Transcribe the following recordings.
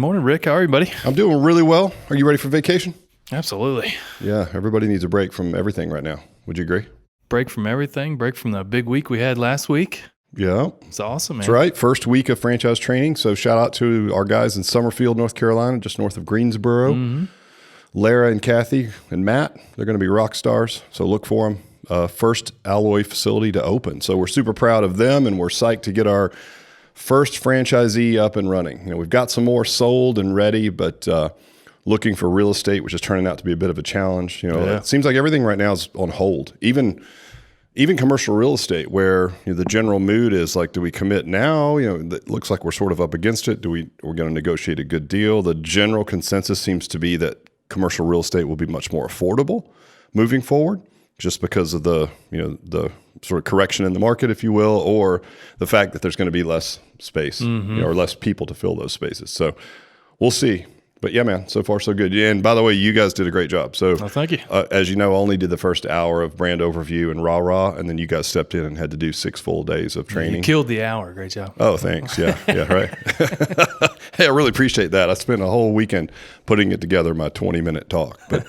Morning, Rick. How are you, buddy? I'm doing really well. Are you ready for vacation? Absolutely. Yeah, everybody needs a break from everything right now. Would you agree? Break from everything. Break from the big week we had last week. Yeah. It's awesome, man. That's right. First week of franchise training. So shout out to our guys in Summerfield, North Carolina, just north of Greensboro. Mm-hmm. Lara and Kathy and Matt, they're going to be rock stars. So look for them. First alloy facility to open. So we're super proud of them, and we're psyched to get our first franchisee up and running. You know, we've got some more sold and ready, but looking for real estate, which is turning out to be a bit of a challenge. You know, It seems like everything right now is on hold. Even commercial real estate, where the general mood is like, do we commit now? It looks like we're sort of up against it. We're going to negotiate a good deal. The general consensus seems to be that commercial real estate will be much more affordable moving forward, just because of the sort of correction in the market, if you will, or the fact that there's going to be less space or less people to fill those spaces. So we'll see. But yeah, man, so far so good. Yeah, and by the way, you guys did a great job. So thank you. As you know, I only did the first hour of brand overview and rah-rah, and then you guys stepped in and had to do 6 full days of training. You killed the hour. Great job. Oh, thanks. Yeah, right. Hey, I really appreciate that. I spent a whole weekend putting it together, my 20-minute talk. But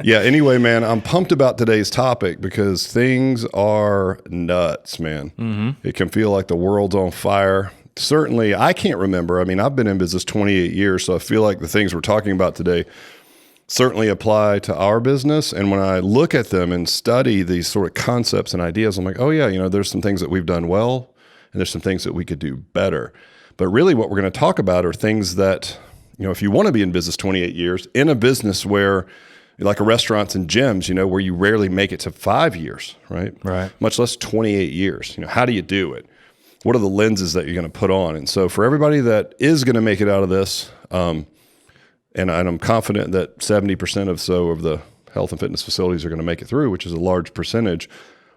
yeah, anyway, man, I'm pumped about today's topic because things are nuts, man. Mm-hmm. It can feel like the world's on fire. Certainly, I can't remember. I mean, I've been in business 28 years, so I feel like the things we're talking about today certainly apply to our business. And when I look at them and study these sort of concepts and ideas, I'm like, oh yeah, there's some things that we've done well, and there's some things that we could do better. But really what we're going to talk about are things that, if you want to be in business 28 years, in a business where, like a restaurants and gyms, where you rarely make it to 5 years, right? Right. Much less 28 years. How do you do it? What are the lenses that you're going to put on? And so for everybody that is going to make it out of this, and I'm confident that 70% of the health and fitness facilities are going to make it through, which is a large percentage.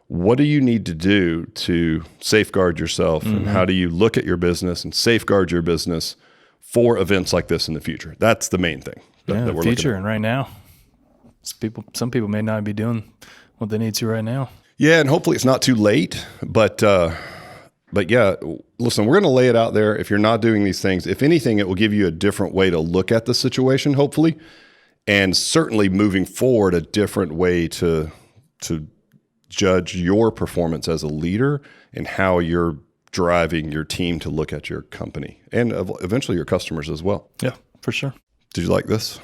What do you need to do to safeguard yourself? Mm-hmm. And how do you look at your business and safeguard your business for events like this in the future? That's the main thing that we're future looking at. And right now, some people may not be doing what they need to right now. Yeah, and hopefully it's not too late, but yeah, listen, we're going to lay it out there. If you're not doing these things, if anything, it will give you a different way to look at the situation, hopefully, and certainly moving forward, a different way to judge your performance as a leader and how you're driving your team to look at your company and eventually your customers as well. Yeah, for sure. Did you like this?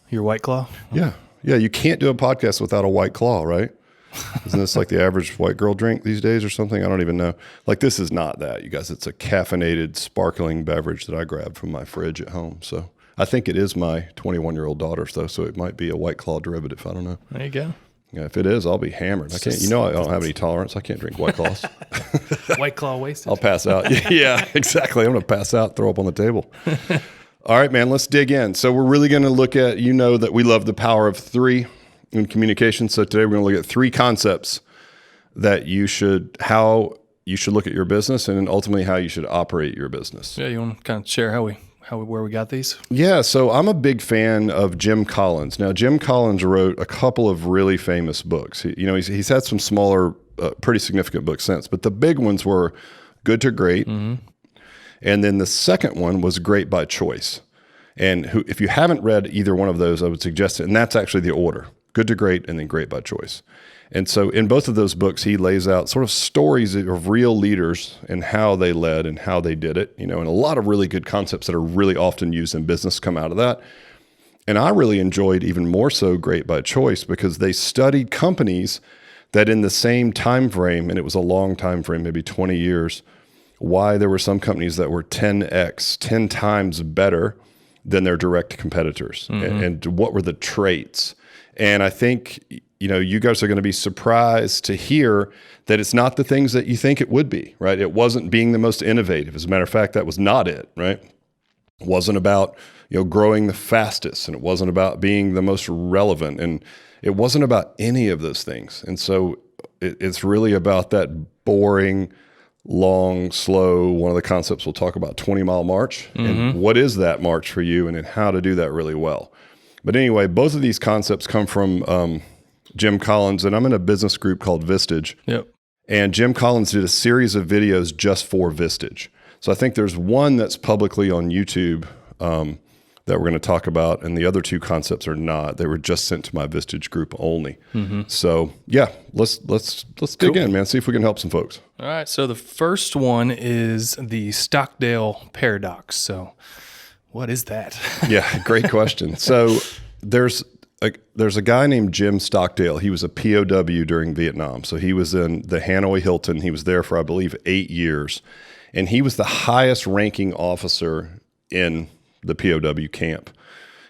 Your White Claw? Yeah. You can't do a podcast without a White Claw, right? Isn't this like the average white girl drink these days or something? I don't even know. Like, this is not that, you guys. It's a caffeinated, sparkling beverage that I grabbed from my fridge at home. So I think it is my 21-year-old daughter's, though, so it might be a White Claw derivative. I don't know. There you go. Yeah, if it is, I'll be hammered. I can't. I don't have any tolerance. I can't drink White Claws. White Claw wasted. I'll pass out. Yeah, exactly. I'm going to pass out, throw up on the table. All right, man, let's dig in. So we're really going to look at, that we love the power of 3 in communication. So today we're going to look at 3 concepts that how you should look at your business, and then ultimately how you should operate your business. Yeah, you want to kind of share where we got these? Yeah, so I'm a big fan of Jim Collins. Now, Jim Collins wrote a couple of really famous books. He's had some smaller, pretty significant books since, but the big ones were Good to Great, mm-hmm. and then the second one was Great by Choice. And if you haven't read either one of those, I would suggest it, and that's actually the order. Good to Great, and then Great by Choice. And so in both of those books, he lays out sort of stories of real leaders and how they led and how they did it, and a lot of really good concepts that are really often used in business come out of that. And I really enjoyed even more so Great by Choice because they studied companies that in the same time frame, and it was a long time frame, maybe 20 years, why there were some companies that were 10x, 10 times better than their direct competitors, mm-hmm. and what were the traits. And I think, you guys are going to be surprised to hear that it's not the things that you think it would be, right? It wasn't being the most innovative. As a matter of fact, that was not it, right? It wasn't about, growing the fastest, and it wasn't about being the most relevant, and it wasn't about any of those things. And so it's really about that boring, long, slow, one of the concepts we'll talk about, 20-mile march, mm-hmm. and what is that march for you, and then how to do that really well. But anyway, both of these concepts come from Jim Collins, and I'm in a business group called Vistage. Yep. And Jim Collins did a series of videos just for Vistage. So I think there's one that's publicly on YouTube that we're going to talk about, and the other two concepts are not. They were just sent to my Vistage group only. So yeah, let's dig in, man. See if we can help some folks. All right. So the first one is the Stockdale Paradox. So what is that? Yeah, great question. So there's a guy named Jim Stockdale. He was a POW during Vietnam. So he was in the Hanoi Hilton. He was there for, I believe, 8 years. And he was the highest ranking officer in the POW camp.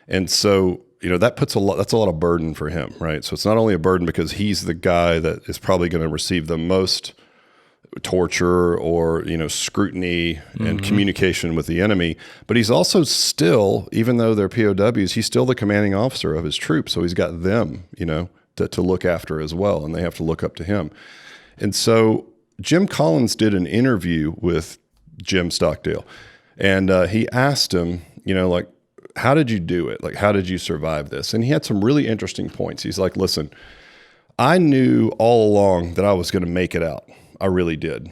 And so, that's a lot of burden for him, right? So it's not only a burden because he's the guy that is probably going to receive the most torture or, scrutiny and communication with the enemy, but he's also still, even though they're POWs, he's still the commanding officer of his troops. So he's got them, to look after as well, and they have to look up to him. And so Jim Collins did an interview with Jim Stockdale, and he asked him, how did you do it? Like, how did you survive this? And he had some really interesting points. He's like, listen, I knew all along that I was going to make it out. I really did.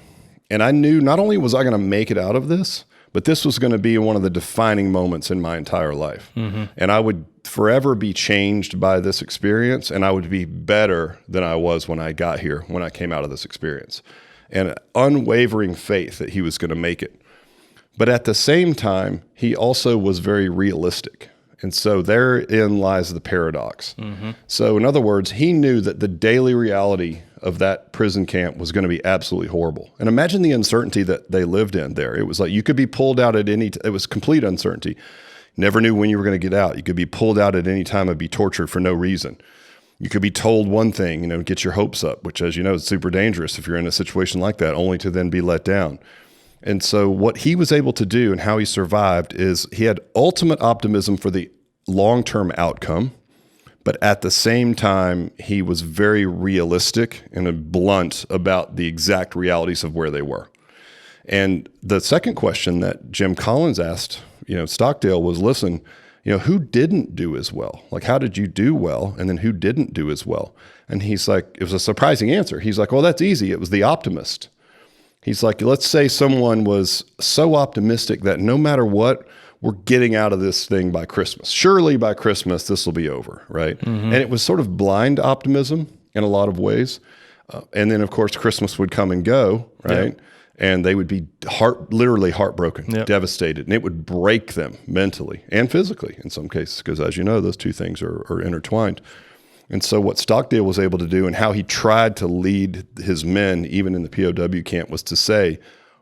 And I knew not only was I going to make it out of this, but this was going to be one of the defining moments in my entire life. And I would forever be changed by this experience, and I would be better than I was when I got here, when I came out of this experience. And unwavering faith that he was going to make it. But at the same time, he also was very realistic. And so therein lies the paradox. So in other words, he knew that the daily reality of that prison camp was going to be absolutely horrible. And imagine the uncertainty that they lived in there. It was like you could be pulled out at any it was complete uncertainty. Never knew when you were going to get out. You could be pulled out at any time and be tortured for no reason. You could be told one thing, get your hopes up, which, as you know, is super dangerous if you're in a situation like that, only to then be let down. And so what he was able to do and how he survived is he had ultimate optimism for the long-term outcome, but at the same time, he was very realistic and blunt about the exact realities of where they were. And the second question that Jim Collins asked, Stockdale was, listen, who didn't do as well? Like, how did you do well? And then who didn't do as well? And he's like, it was a surprising answer. He's like, well, that's easy. It was the optimist. He's like, let's say someone was so optimistic that no matter what, we're getting out of this thing by Christmas. Surely by Christmas, this will be over, right? And it was sort of blind optimism in a lot of ways. And then, of course, Christmas would come and go, right? Yep. And they would be literally heartbroken, devastated. And it would break them mentally and physically in some cases, because as you know, those two things are intertwined. And so what Stockdale was able to do and how he tried to lead his men, even in the POW camp, was to say,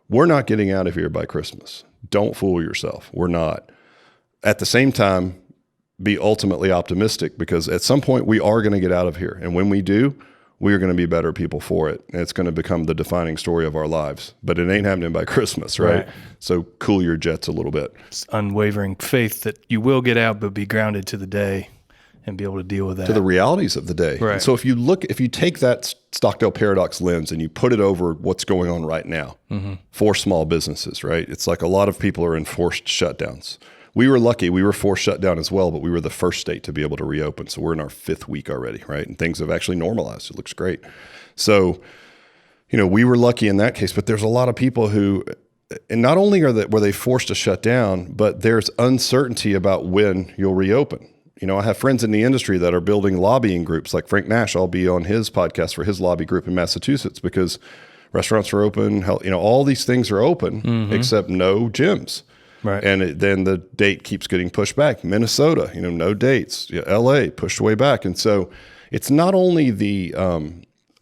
we're not getting out of here by Christmas. Don't fool yourself. We're not. At the same time, be ultimately optimistic, because at some point we are going to get out of here. And when we do, we are going to be better people for it. And it's going to become the defining story of our lives. But it ain't happening by Christmas, right? So cool your jets a little bit. It's unwavering faith that you will get out, but be grounded to the day and be able to deal with that. To the realities of the day. Right. And so if you take that Stockdale Paradox lens and you put it over what's going on right now for small businesses, right? It's like a lot of people are in forced shutdowns. We were lucky. We were forced shut down as well, but we were the first state to be able to reopen. So we're in our 5th week already, right? And things have actually normalized. It looks great. So, we were lucky in that case, but there's a lot of people who, and not only were they forced to shut down, but there's uncertainty about when you'll reopen. I have friends in the industry that are building lobbying groups, like Frank Nash. I'll be on his podcast for his lobby group in Massachusetts, because restaurants are open. All these things are open except no gyms. Right. And then the date keeps getting pushed back. Minnesota, no dates. LA pushed way back. And so it's not only the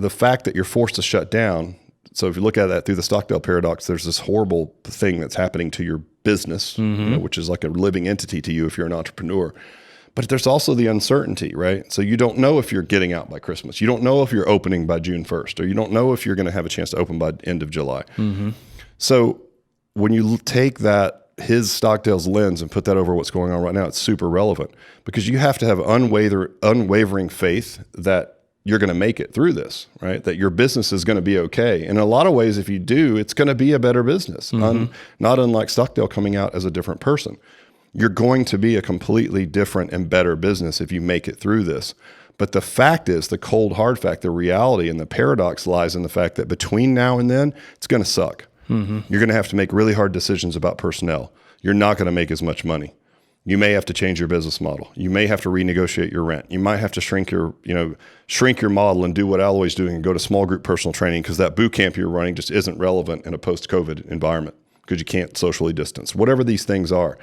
fact that you're forced to shut down. So if you look at that through the Stockdale Paradox, there's this horrible thing that's happening to your business, which is like a living entity to you if you're an entrepreneur. But there's also the uncertainty, right? So you don't know if you're getting out by Christmas. You don't know if you're opening by June 1st, or you don't know if you're going to have a chance to open by the end of July. So when you take his Stockdale's lens and put that over what's going on right now, it's super relevant, because you have to have unwavering faith that you're going to make it through this, right? That your business is going to be okay. And in a lot of ways, if you do, it's going to be a better business. Not unlike Stockdale coming out as a different person. You're going to be a completely different and better business if you make it through this. But the fact is, the cold, hard fact, the reality and the paradox lies in the fact that between now and then, it's going to suck. You're going to have to make really hard decisions about personnel. You're not going to make as much money. You may have to change your business model. You may have to renegotiate your rent. You might have to shrink your model and do what Alloy's doing and go to small group personal training because that boot camp you're running just isn't relevant in a post-COVID environment because you can't socially distance, whatever these things are.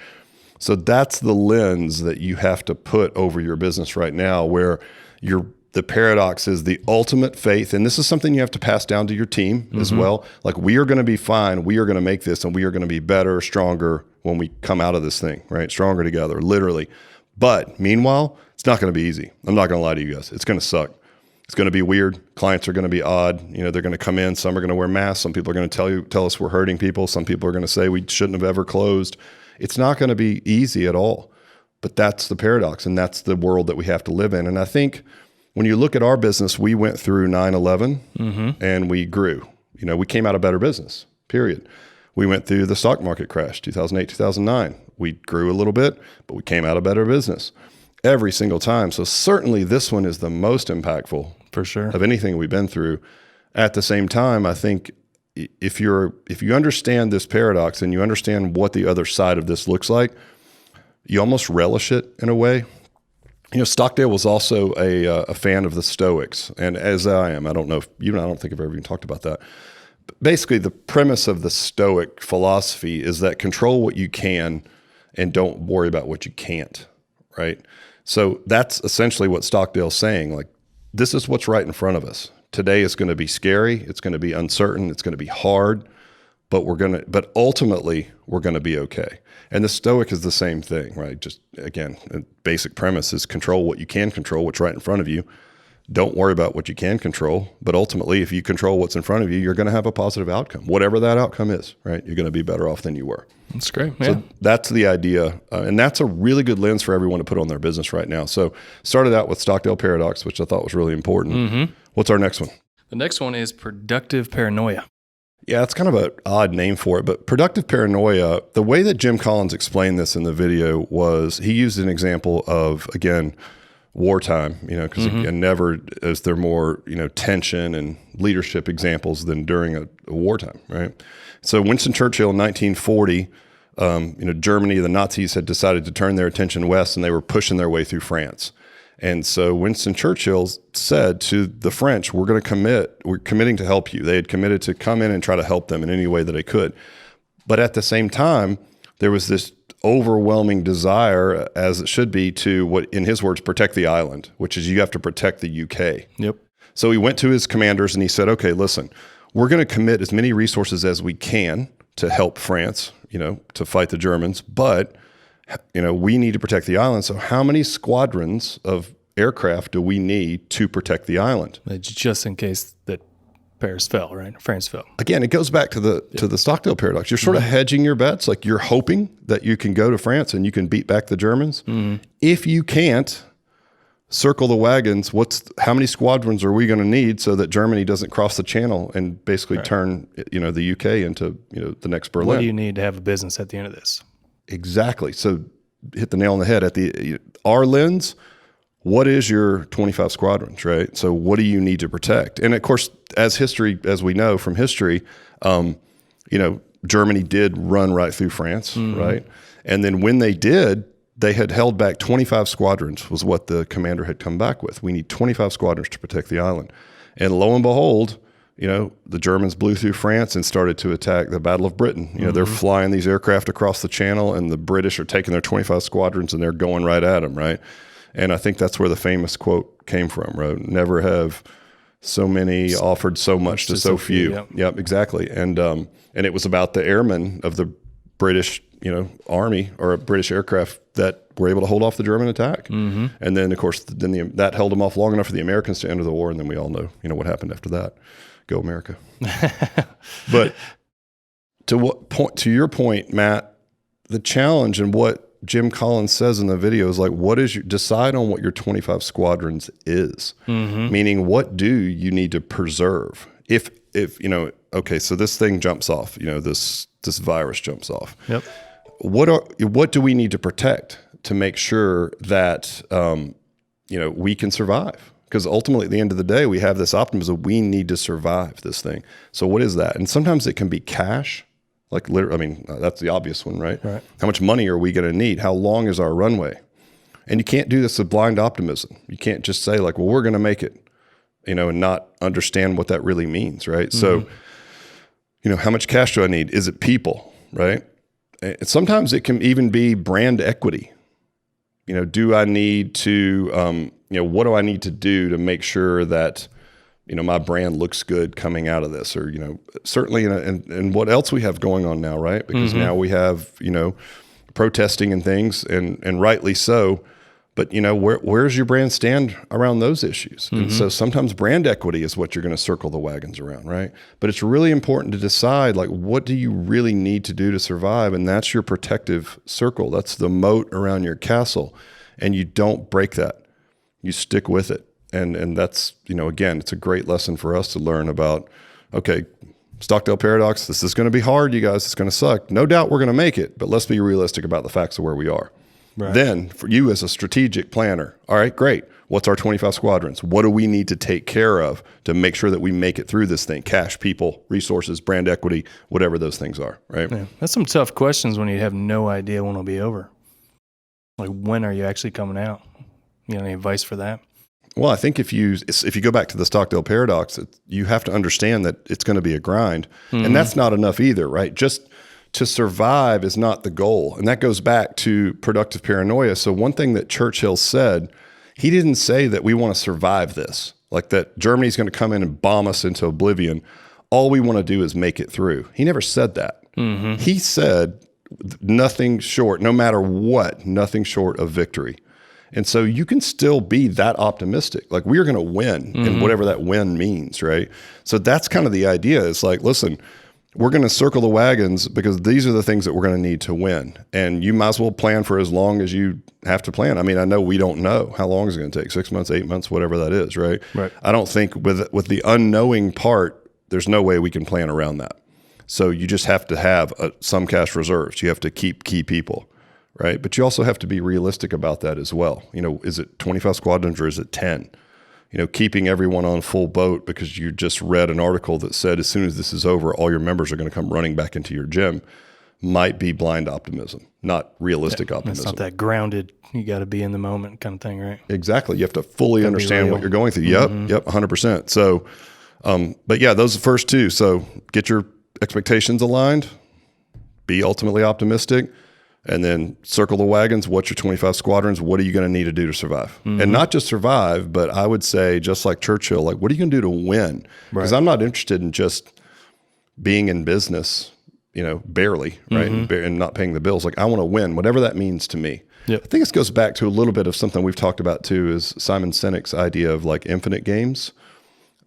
So that's the lens that you have to put over your business right now, where the paradox is the ultimate faith. And this is something you have to pass down to your team as well. Like, we are going to be fine. We are going to make this, and we are going to be better, stronger when we come out of this thing, right? Stronger together, literally. But meanwhile, it's not going to be easy. I'm not going to lie to you guys. It's going to suck. It's going to be weird. Clients are going to be odd. They're going to come in. Some are going to wear masks. Some people are going to tell us we're hurting people. Some people are going to say we shouldn't have ever closed. It's not going to be easy at all. But that's the paradox, and that's the world that we have to live in. And I think when you look at our business, we went through 9/11 and we grew. We came out of better business, period. We went through the stock market crash, 2008, 2009. We grew a little bit, but we came out of better business every single time. So certainly this one is the most impactful, for sure, of anything we've been through. At the same time, I think if you understand this paradox and you understand what the other side of this looks like, you almost relish it in a way. Stockdale was also a fan of the Stoics, and as I am, I don't think I've ever even talked about that. But basically, the premise of the Stoic philosophy is that control what you can and don't worry about what you can't, right? So that's essentially what Stockdale's saying. Like, this is what's right in front of us. Today is going to be scary. It's going to be uncertain. It's going to be hard, but ultimately we're going to be okay. And the Stoic is the same thing, right? Just again, a basic premise is control what you can control, what's right in front of you. Don't worry about what you can control, but ultimately, if you control what's in front of you, you're going to have a positive outcome, whatever that outcome is, right? You're going to be better off than you were. That's great. Yeah. So that's the idea. And that's a really good lens for everyone to put on their business right now. So started out with Stockdale Paradox, which I thought was really important. What's our next one? The next one is Productive Paranoia. Yeah, it's kind of an odd name for it, but Productive Paranoia, the way that Jim Collins explained this in the video was he used an example of, again, wartime, because again, never is there more, tension and leadership examples than during a wartime, right? So Winston Churchill in 1940, Germany, the Nazis had decided to turn their attention west, and they were pushing their way through France. And so Winston Churchill said to the French, we're committing to help you. They had committed to come in and try to help them in any way that they could. But at the same time, there was this overwhelming desire, as it should be, to, what in his words, protect the island, which is you have to protect the UK. Yep. So he went to his commanders and he said, okay, listen, we're going to commit as many resources as we can to help France, to fight the Germans, but we need to protect the island. So how many squadrons of aircraft do we need to protect the island? Just in case that Paris fell, right? France fell. Again, it goes back to the Stockdale Paradox. You're sort of hedging your bets. Like, you're hoping that you can go to France and you can beat back the Germans. If you can't, circle the wagons. How many squadrons are we going to need so that Germany doesn't cross the channel and basically turn the UK into the next Berlin? What do you need to have a business at the end of this? Exactly. So hit the nail on the head. At our lens, what is your 25 squadrons, right? So what do you need to protect? And of course, as we know from history, Germany did run right through France, right? And then when they did, they had held back 25 squadrons was what the commander had come back with. We need 25 squadrons to protect the island. And lo and behold, the Germans blew through France and started to attack the Battle of Britain. They're flying these aircraft across the channel, and the British are taking their 25 squadrons and they're going right at them, right? And I think that's where the famous quote came from, right? Never have so many offered so much to so few. Yep, exactly. And it was about the airmen of the British, army or British aircraft that were able to hold off the German attack. And then, of course, that held them off long enough for the Americans to enter the war. And then we all know, what happened after that. Go America. But to your point, Matt, the challenge and what Jim Collins says in the video is like, decide on what your 25 squadrons is. Meaning, what do you need to preserve? If okay, so this thing jumps off, this virus jumps off. Yep. What do we need to protect to make sure that we can survive? Because ultimately, at the end of the day, we have this optimism. We need to survive this thing. So what is that? And sometimes it can be cash. Like, I mean, that's the obvious one, right? Right. How much money are we going to need? How long is our runway? And you can't do this with blind optimism. You can't just say like, well, we're going to make it, and not understand what that really means, right? So, how much cash do I need? Is it people, right? And sometimes it can even be brand equity. Do I need to, what do I need to do to make sure that, my brand looks good coming out of this, or, certainly and what else we have going on now, right? Because now we have, protesting and things, and rightly so. But, where's your brand stand around those issues? And so sometimes brand equity is what you're going to circle the wagons around, right? But it's really important to decide, like, what do you really need to do to survive? And that's your protective circle. That's the moat around your castle. And you don't break that. You stick with it. And that's, again, it's a great lesson for us to learn about, okay, Stockdale Paradox, this is going to be hard, you guys. It's going to suck. No doubt we're going to make it, but let's be realistic about the facts of where we are. Right. Then for you as a strategic planner, all right, great. What's our 25 squadrons? What do we need to take care of to make sure that we make it through this thing? Cash, people, resources, brand equity, whatever those things are, right? Yeah. That's some tough questions when you have no idea when it'll be over. Like, when are you actually coming out? Any advice for that? Well, I think if you go back to the Stockdale Paradox, you have to understand that it's going to be a grind. And that's not enough either, right? Just to survive is not the goal. And that goes back to productive paranoia. So one thing that Churchill said, he didn't say that we want to survive this, like that Germany's going to come in and bomb us into oblivion. All we want to do is make it through. He never said that. He said nothing short, no matter what, nothing short of victory. And so you can still be that optimistic. Like, we are going to win, and whatever that win means, right? So that's kind of the idea. It's like, listen, we're going to circle the wagons because these are the things that we're going to need to win. And you might as well plan for as long as you have to plan. I mean, I know we don't know how long it's going to take, 6 months, 8 months, whatever that is, right? Right. I don't think with the unknowing part, there's no way we can plan around that. So you just have to have some cash reserves. You have to keep key people, right? But you also have to be realistic about that as well. Is it 25 squadrons or is it 10? Keeping everyone on full boat because you just read an article that said as soon as this is over, all your members are going to come running back into your gym might be blind optimism, not realistic optimism. It's not that grounded. You got to be in the moment kind of thing, right? Exactly. You have to fully understand what you're going through. Yep, 100%. So, but yeah, those are the first two. So get your expectations aligned, be ultimately optimistic, and then circle the wagons. What's your 25 squadrons? What are you going to need to do to survive? And not just survive, but I would say, just like Churchill, like, what are you going to do to win? Because I'm not interested in just being in business, barely, right? And not paying the bills. Like, I want to win, whatever that means to me. Yep. I think this goes back to a little bit of something we've talked about too, is Simon Sinek's idea of like infinite games,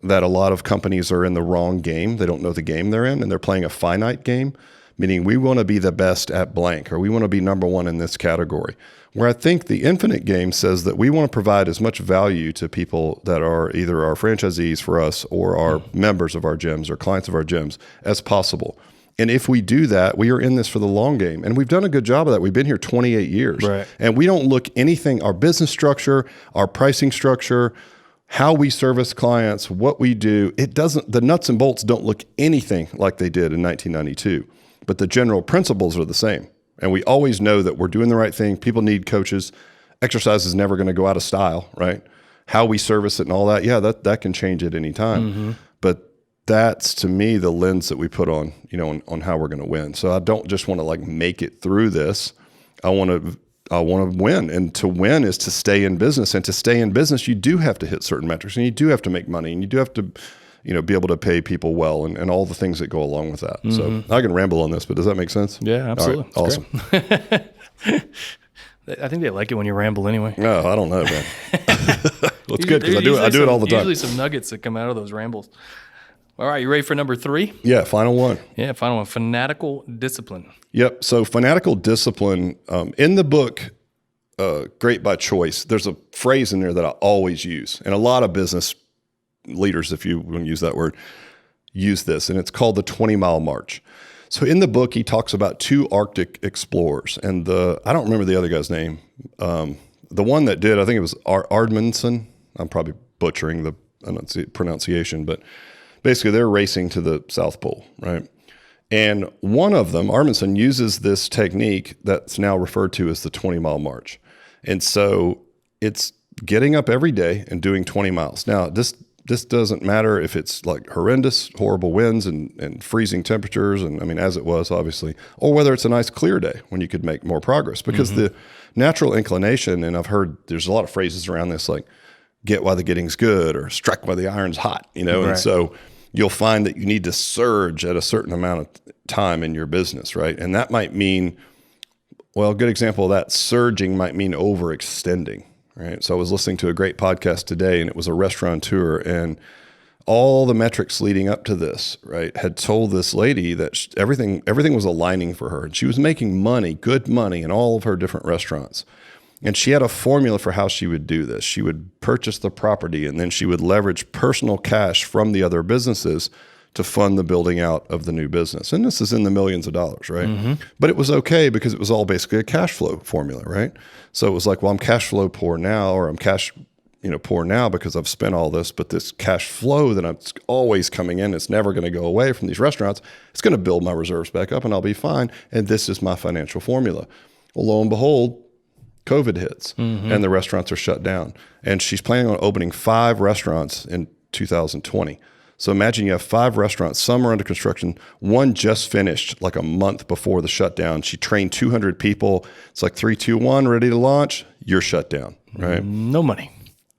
that a lot of companies are in the wrong game. They don't know the game they're in, and they're playing a finite game. Meaning we want to be the best at blank, or we want to be number one in this category. Where I think the infinite game says that we want to provide as much value to people that are either our franchisees for us or our members of our gyms or clients of our gyms as possible. And if we do that, we are in this for the long game. And we've done a good job of that. We've been here 28 years. Right. And we don't look anything, our business structure, our pricing structure, how we service clients, what we do, the nuts and bolts don't look anything like they did in 1992. But the general principles are the same. And we always know that we're doing the right thing. People need coaches. Exercise is never going to go out of style, right? How we service it and all that, that can change at any time. But that's, to me, the lens that we put on, on how we're going to win. So I don't just want to like make it through this. I want to win. And to win is to stay in business. And to stay in business, you do have to hit certain metrics, and you do have to make money, and you do have to be able to pay people well and all the things that go along with that. So I can ramble on this, but does that make sense? Yeah, absolutely. All right, awesome. I think they like it when you ramble anyway. No, I don't know, man. Well, it's good because I do it all the time. Usually some nuggets that come out of those rambles. All right, you ready for number 3? Yeah, final one. Yeah, final one. Fanatical discipline. Yep. So fanatical discipline, in the book, Great by Choice, there's a phrase in there that I always use. And a lot of business leaders, if you want to use that word, use this. And it's called the 20-mile march. So in the book, he talks about 2 Arctic explorers. And I don't remember the other guy's name. The one that did, I think it was Ardmanson. I'm probably butchering the pronunciation, but basically they're racing to the South Pole, right? And one of them, Arminson, uses this technique that's now referred to as the 20-mile march. And so it's getting up every day and doing 20 miles. Now, this doesn't matter if it's like horrendous, horrible winds and freezing temperatures, and I mean, as it was, obviously, or whether it's a nice clear day when you could make more progress. Because the natural inclination, and I've heard there's a lot of phrases around this, like get while the getting's good or strike while the iron's hot, you know? Right. And so you'll find that you need to surge at a certain amount of time in your business, right? And that might mean, well, a good example of that, surging might mean overextending, right? So I was listening to a great podcast today, and it was a restaurateur, and all the metrics leading up to this, right, had told this lady that everything was aligning for her. And she was making money, good money, in all of her different restaurants. And she had a formula for how she would do this. She would purchase the property, and then she would leverage personal cash from the other businesses to fund the building out of the new business. And this is in the millions of dollars, right? But it was okay because it was all basically a cash flow formula, right? So it was like, well, I'm cash flow poor now, or I'm cash poor now because I've spent all this, but this cash flow that I'm always coming in, it's never going to go away from these restaurants. It's going to build my reserves back up and I'll be fine. And this is my financial formula. Well, lo and behold, COVID hits and the restaurants are shut down. And she's planning on opening 5 restaurants in 2020. So imagine you have 5 restaurants, some are under construction. One just finished like a month before the shutdown. She trained 200 people. It's like 3, 2, 1, ready to launch. You're shut down, right? No money.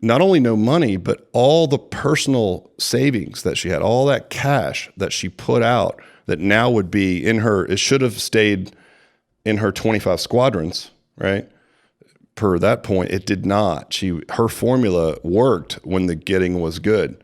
Not only no money, but all the personal savings that she had, all that cash that she put out that now would be in her, it should have stayed in her 25 squadrons, right? Per that point, it did not. Her formula worked when the getting was good.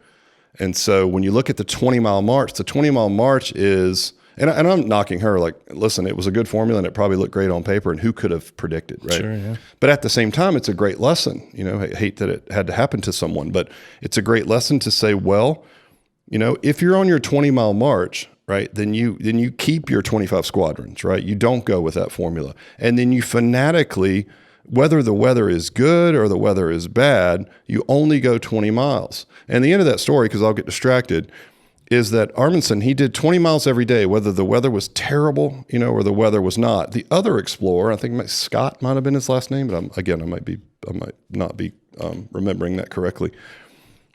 And so when you look at the 20-mile march, the 20-mile march is, and I'm knocking her like, listen, it was a good formula and it probably looked great on paper, and who could have predicted, right? Sure, yeah. But at the same time, it's a great lesson. I hate that it had to happen to someone, but it's a great lesson to say, well, if you're on your 20-mile march, right, then you keep your 25 squadrons, right? You don't go with that formula. And then you fanatically, whether the weather is good or the weather is bad, you only go 20 miles. And the end of that story, because I'll get distracted, is that Arminson, he did 20 miles every day, whether the weather was terrible, or the weather was not. The other explorer, I think Scott might have been his last name, but I might not be remembering that correctly.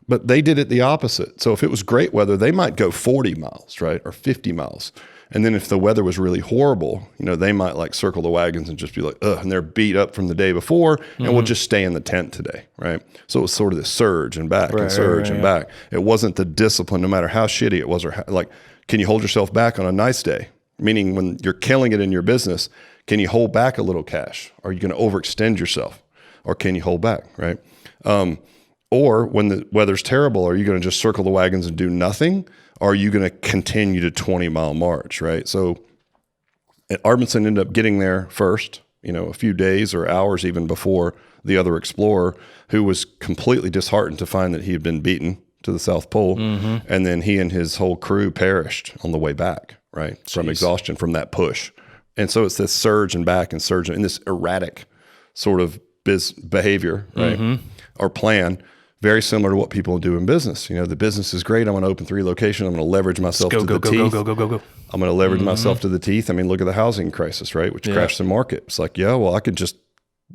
But they did it the opposite. So if it was great weather, they might go 40 miles, right, or 50 miles. And then if the weather was really horrible, they might like circle the wagons and just be like, ugh, and they're beat up from the day before, and we'll just stay in the tent today, right? So it was sort of this surge and back and surge and back. It wasn't the discipline, no matter how shitty it was, or can you hold yourself back on a nice day? Meaning when you're killing it in your business, can you hold back a little cash? Are you going to overextend yourself? Or can you hold back, right? Or when the weather's terrible, are you going to just circle the wagons and do nothing? Or are you going to continue to 20-mile march, right? So Arminson ended up getting there first, a few days or hours even before the other explorer, who was completely disheartened to find that he had been beaten to the South Pole. And then he and his whole crew perished on the way back, right? From exhaustion, from that push. And so it's this surge and back and surge and this erratic sort of behavior, right? Or plan. Very similar to what people do in business. The business is great. I'm going to open 3 locations. I'm going to leverage myself to the teeth. Go. I'm going to leverage myself to the teeth. I mean, look at the housing crisis, right? Which crashed the market. It's like, yeah, well, I could just,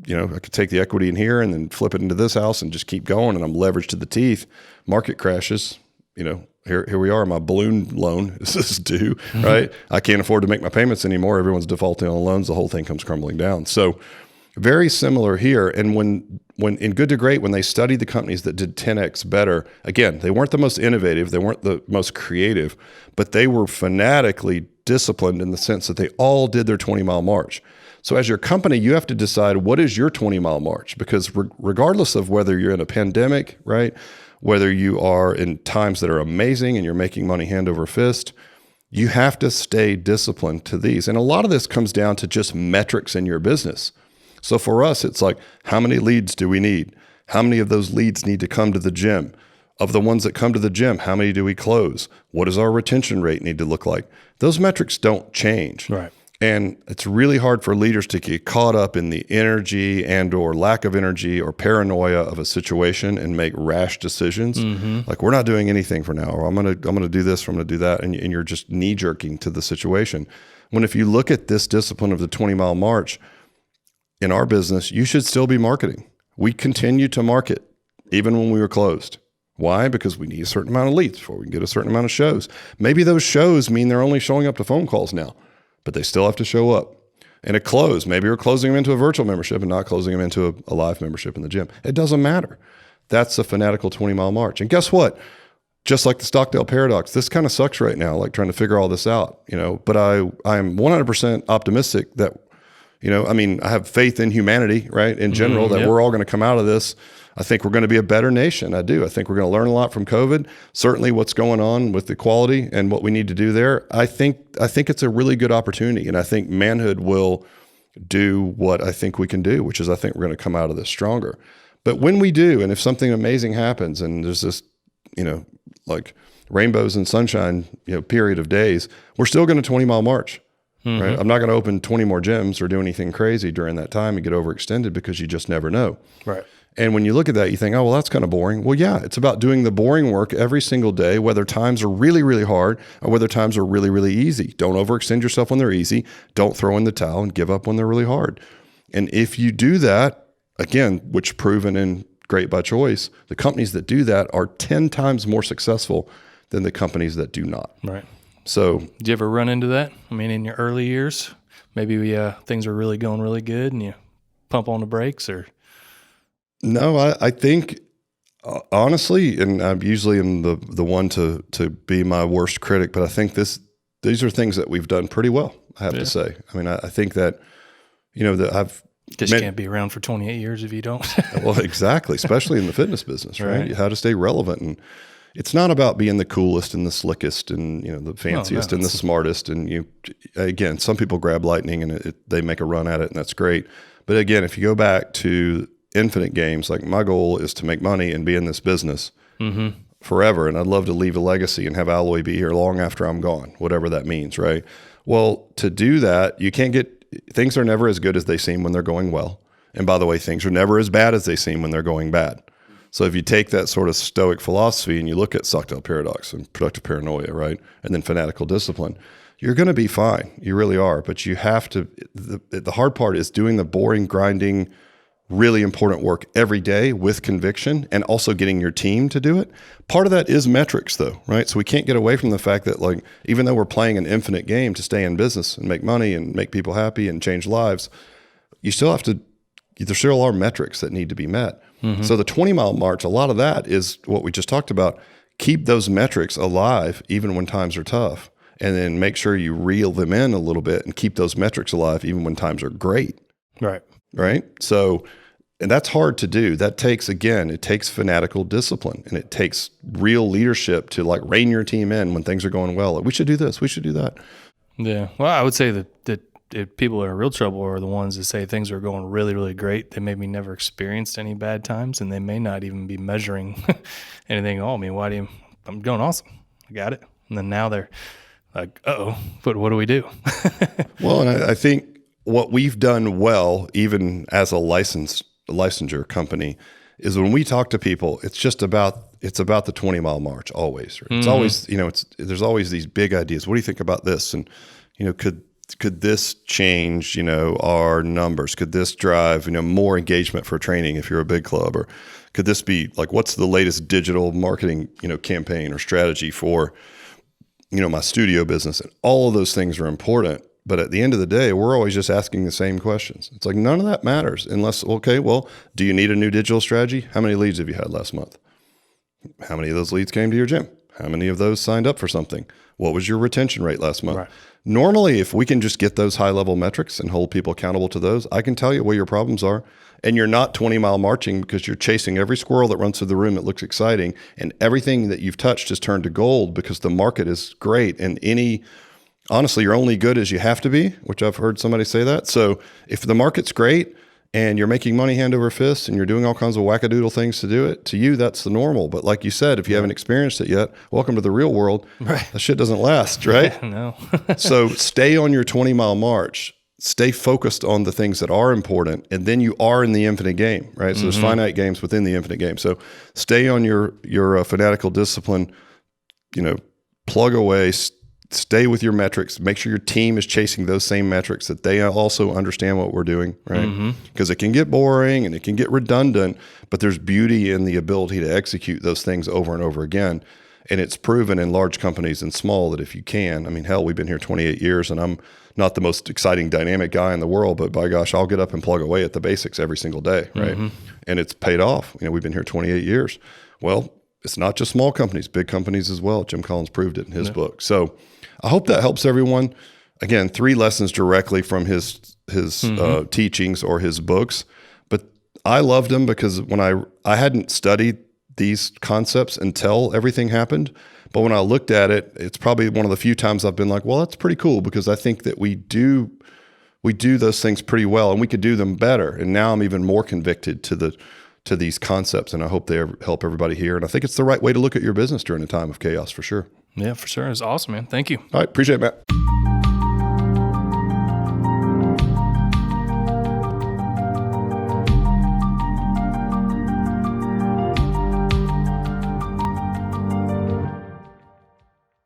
I could take the equity in here and then flip it into this house and just keep going. And I'm leveraged to the teeth. Market crashes. Here we are. My balloon loan is due, right? I can't afford to make my payments anymore. Everyone's defaulting on loans. The whole thing comes crumbling down. So very similar here. And when in Good to Great, when they studied the companies that did 10x better, again, they weren't the most innovative, they weren't the most creative, but they were fanatically disciplined in the sense that they all did their 20-mile march. So as your company, you have to decide, what is your 20-mile march? Because regardless of whether you're in a pandemic, right, whether you are in times that are amazing and you're making money hand over fist, you have to stay disciplined to these. And a lot of this comes down to just metrics in your business. So for us, it's like, how many leads do we need? How many of those leads need to come to the gym? Of the ones that come to the gym, how many do we close? What does our retention rate need to look like? Those metrics don't change. Right. And it's really hard for leaders to get caught up in the energy and or lack of energy or paranoia of a situation and make rash decisions. Like, we're not doing anything for now, or I'm gonna do this, or I'm gonna do that, and you're just knee jerking to the situation. When if you look at this discipline of the 20-mile march in our business, you should still be marketing. We continue to market even when we were closed. Why? Because we need a certain amount of leads before we can get a certain amount of shows. Maybe those shows mean they're only showing up to phone calls now, but they still have to show up. And a close, maybe we're closing them into a virtual membership and not closing them into a live membership in the gym. It doesn't matter. That's a fanatical 20-mile march. And guess what? Just like the Stockdale Paradox, this kind of sucks right now, like trying to figure all this out, but I'm 100% optimistic that, I have faith in humanity, right? In general, that we're all going to come out of this. I think we're going to be a better nation. I do. I think we're going to learn a lot from COVID. Certainly what's going on with equality and what we need to do there. I think it's a really good opportunity. And I think manhood will do what I think we can do, which is I think we're going to come out of this stronger. But when we do, and if something amazing happens and there's this, like rainbows and sunshine, period of days, we're still going to 20-mile march. Right? I'm not going to open 20 more gyms or do anything crazy during that time and get overextended because you just never know. Right. And when you look at that, you think, oh, well, that's kind of boring. Well, yeah, it's about doing the boring work every single day, whether times are really, really hard or whether times are really, really easy. Don't overextend yourself when they're easy. Don't throw in the towel and give up when they're really hard. And if you do that, again, which proven in Great by Choice, the companies that do that are 10 times more successful than the companies that do not. Right. So, did you ever run into that? I mean, in your early years, maybe things are really going really good and you pump on the brakes, or? No, I think honestly, and I usually am the one to be my worst critic, but I think these are things that we've done pretty well, I have to say. I mean, I think that, that I've just can't be around for 28 years if you don't. Well, exactly, especially in the fitness business, right? How to stay relevant. And it's not about being the coolest and the slickest and, the fanciest and the smartest. And again, some people grab lightning and they make a run at it, and that's great. But again, if you go back to infinite games, like my goal is to make money and be in this business forever. And I'd love to leave a legacy and have Alloy be here long after I'm gone, whatever that means, right? Well, to do that, things are never as good as they seem when they're going well. And by the way, things are never as bad as they seem when they're going bad. So if you take that sort of stoic philosophy and you look at Stockdale Paradox and Productive Paranoia, right, and then Fanatical Discipline, you're going to be fine. You really are. But you have to, the hard part is doing the boring, grinding, really important work every day with conviction and also getting your team to do it. Part of that is metrics though, right? So we can't get away from the fact that, like, even though we're playing an infinite game to stay in business and make money and make people happy and change lives, there still are metrics that need to be met. So the 20-mile march, a lot of that is what we just talked about. Keep those metrics alive even when times are tough, and then make sure you reel them in a little bit and keep those metrics alive even when times are great. Right. So, and that's hard to do. That takes, again, it takes fanatical discipline, and it takes real leadership to, like, rein your team in when things are going well. Like, we should do this, we should do that. Yeah. Well, I would say that if people are in real trouble are the ones that say things are going really, really great. They maybe never experienced any bad times, and they may not even be measuring anything. Oh, I mean, I'm going awesome. I got it. And then now they're like, uh-oh, but what do we do? Well, and I think what we've done well, even as a licensure company, is when we talk to people, it's about the 20-mile march always. Right? It's always, there's always these big ideas. What do you think about this? And, could this change, our numbers? Could this drive, more engagement for training if you're a big club? Or could this be like, what's the latest digital marketing, campaign or strategy for, my studio business? And all of those things are important. But at the end of the day, we're always just asking the same questions. It's like, none of that matters unless, okay, well, do you need a new digital strategy? How many leads have you had last month? How many of those leads came to your gym? How many of those signed up for something? What was your retention rate last month? Right. Normally, if we can just get those high-level metrics and hold people accountable to those, I can tell you where your problems are. And you're not 20-mile marching because you're chasing every squirrel that runs through the room that looks exciting, and everything that you've touched has turned to gold because the market is great. And honestly, you're only good as you have to be, which I've heard somebody say that. So if the market's great and you're making money hand over fist and you're doing all kinds of wackadoodle things to do it, to you, that's the normal. But like you said, if you haven't experienced it yet, welcome to the real world. Right. That shit doesn't last, right? No. So stay on your 20-mile march. Stay focused on the things that are important, and then you are in the infinite game, right? So there's finite games within the infinite game. So stay on your fanatical discipline, plug away, stay with your metrics, make sure your team is chasing those same metrics, that they also understand what we're doing, right? Because it can get boring and it can get redundant, but there's beauty in the ability to execute those things over and over again. And it's proven in large companies and small that if you can, I mean, hell, we've been here 28 years and I'm not the most exciting, dynamic guy in the world, but by gosh, I'll get up and plug away at the basics every single day, right? And it's paid off. We've been here 28 years. Well, it's not just small companies, big companies as well. Jim Collins proved it in his book. So I hope that helps everyone. Again, 3 lessons directly from his teachings or his books. But I loved them because when I hadn't studied these concepts until everything happened. But when I looked at it, it's probably one of the few times I've been like, well, that's pretty cool, because I think that we do those things pretty well and we could do them better. And now I'm even more convicted to these concepts, and I hope they help everybody here. And I think it's the right way to look at your business during a time of chaos, for sure. Yeah, for sure. It's awesome, man. Thank you. All right. Appreciate it, Matt.